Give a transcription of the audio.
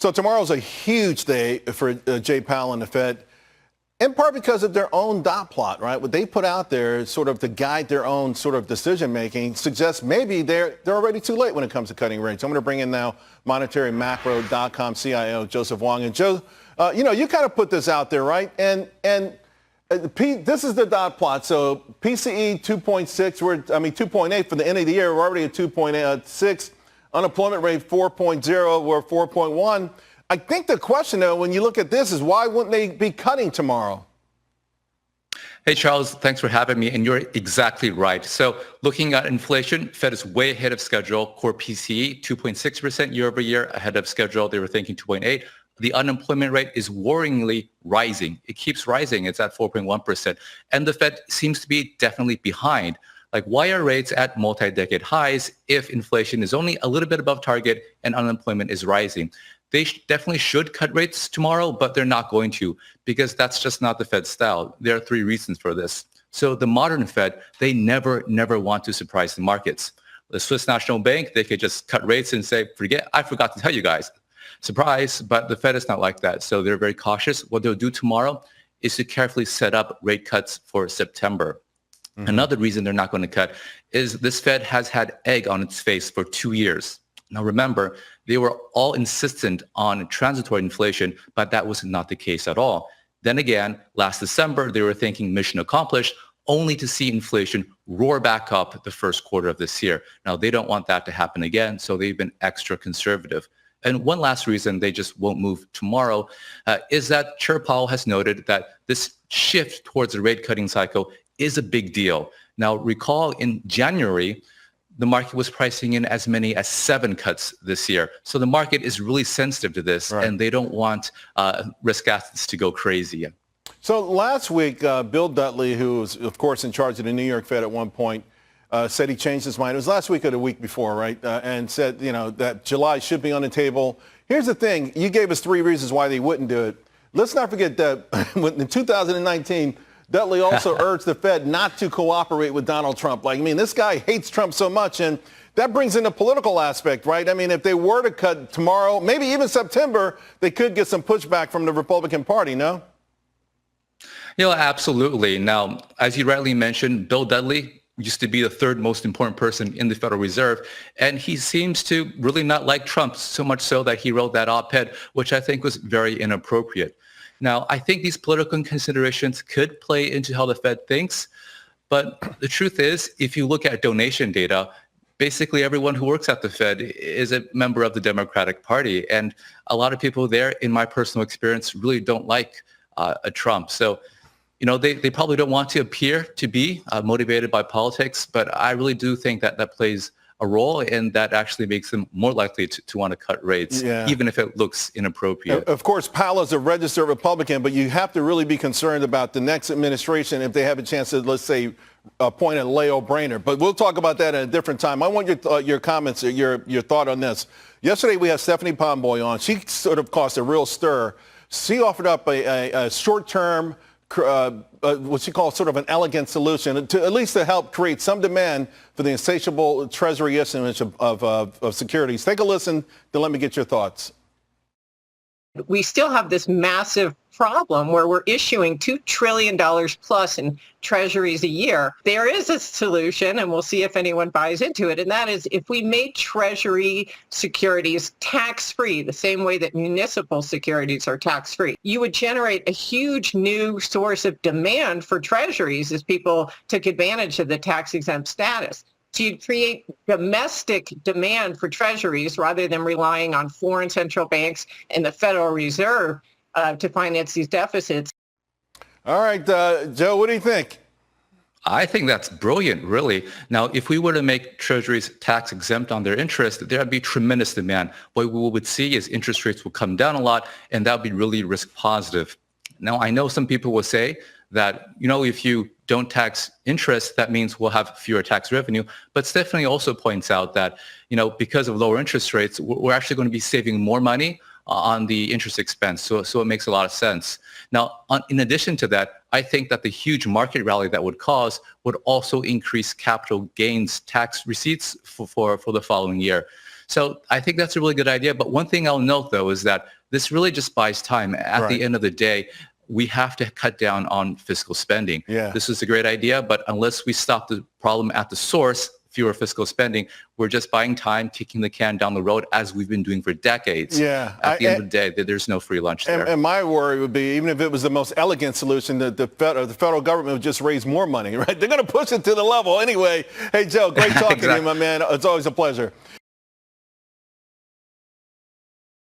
So tomorrow's a huge day for Jay Powell and the Fed, in part because of their own dot plot, right? What they put out there sort of to guide their own sort of decision making suggests maybe they're already too late when it comes to cutting rates. I'm going to bring in now MonetaryMacro.com CIO Joseph Wong. And Joe, you kind of put this out there, right? And this is the dot plot. So PCE 2.6, 2.8 for the end of the year. We're already at 2.6. Unemployment rate 4.0. We're 4.1. I think the question, though, when you look at this is why wouldn't they be cutting tomorrow? Hey, Charles, thanks for having me. And you're exactly right. So looking at inflation, Fed is way ahead of schedule. Core PCE, 2.6% year over year ahead of schedule. They were thinking 2.8. The unemployment rate is worryingly rising. It keeps rising. It's at 4.1%. And the Fed seems to be definitely behind. Like, why are rates at multi-decade highs if inflation is only a little bit above target and unemployment is rising? They definitely should cut rates tomorrow, but they're not going to because that's just not the Fed style. There are three reasons for this. So the modern Fed, they never want to surprise the markets. The Swiss National Bank, they could just cut rates and say, I forgot to tell you guys. Surprise, but the Fed is not like that. So they're very cautious. What they'll do tomorrow is to carefully set up rate cuts for September. Mm-hmm. Another reason they're not going to cut is this Fed has had egg on its face for 2 years. Now, remember, they were all insistent on transitory inflation, but that was not the case at all. Then again, last December, they were thinking mission accomplished, only to see inflation roar back up the first quarter of this year. Now, they don't want that to happen again, so they've been extra conservative. And one last reason they just won't move tomorrow is that Chair Powell has noted that this shift towards a rate cutting cycle is a big deal. Now, recall in January, the market was pricing in as many as 7 cuts this year. So the market is really sensitive to this, right, and they don't want risk assets to go crazy. So last week, Bill Dudley, who was, of course, in charge of the New York Fed at one point, said he changed his mind. It was last week or the week before, right? And said, that July should be on the table. Here's the thing. You gave us 3 reasons why they wouldn't do it. Let's not forget that in 2019, Dudley also urged the Fed not to cooperate with Donald Trump. This guy hates Trump so much, and that brings in the political aspect, right? If they were to cut tomorrow, maybe even September, they could get some pushback from the Republican Party, no? Absolutely. Now, as you rightly mentioned, Bill Dudley used to be the 3rd most important person in the Federal Reserve, and he seems to really not like Trump, so much so that he wrote that op-ed, which I think was very inappropriate. Now, I think these political considerations could play into how the Fed thinks, but the truth is, if you look at donation data, basically everyone who works at the Fed is a member of the Democratic Party, and a lot of people there, in my personal experience, really don't like a Trump. So, they probably don't want to appear to be motivated by politics, but I really do think that that plays a role, and that actually makes them more likely to want to cut rates, even if it looks inappropriate. Of course, Powell is a registered Republican, but you have to really be concerned about the next administration if they have a chance to, let's say, appoint a Leo Brainerd. But we'll talk about that at a different time. I want your comments, your thought on this. Yesterday, we had Stephanie Pomboy on. She sort of caused a real stir. She offered up a short-term what she calls sort of an elegant solution to at least to help create some demand for the insatiable Treasury issuance of securities. Take a listen, then let me get your thoughts. We still have this massive problem where we're issuing $2 trillion plus in treasuries a year. There is a solution, and we'll see if anyone buys into it, and that is if we made treasury securities tax-free, the same way that municipal securities are tax-free, you would generate a huge new source of demand for treasuries as people took advantage of the tax-exempt status. So you'd create domestic demand for treasuries rather than relying on foreign central banks and the Federal Reserve to finance these deficits. All right, Joe, what do you think? I think that's brilliant, really. Now, if we were to make treasuries tax exempt on their interest, there would be tremendous demand. What we would see is interest rates will come down a lot, and that would be really risk positive. Now, I know some people will say that, if you don't tax interest, that means we'll have fewer tax revenue. But Stephanie also points out that, because of lower interest rates, we're actually going to be saving more money on the interest expense. So it makes a lot of sense. Now, in addition to that, I think that the huge market rally that would cause would also increase capital gains tax receipts for the following year. So I think that's a really good idea. But one thing I'll note, though, is that this really just buys time. At the end of the day, we have to cut down on fiscal spending. Yeah. This is a great idea, but unless we stop the problem at the source, fewer fiscal spending, we're just buying time, kicking the can down the road as we've been doing for decades. Yeah. At the end of the day, there's no free lunch there. And my worry would be, even if it was the most elegant solution, that the federal government would just raise more money, right? They're going to push it to the level anyway. Hey, Joe, great talking to you, my man. It's always a pleasure.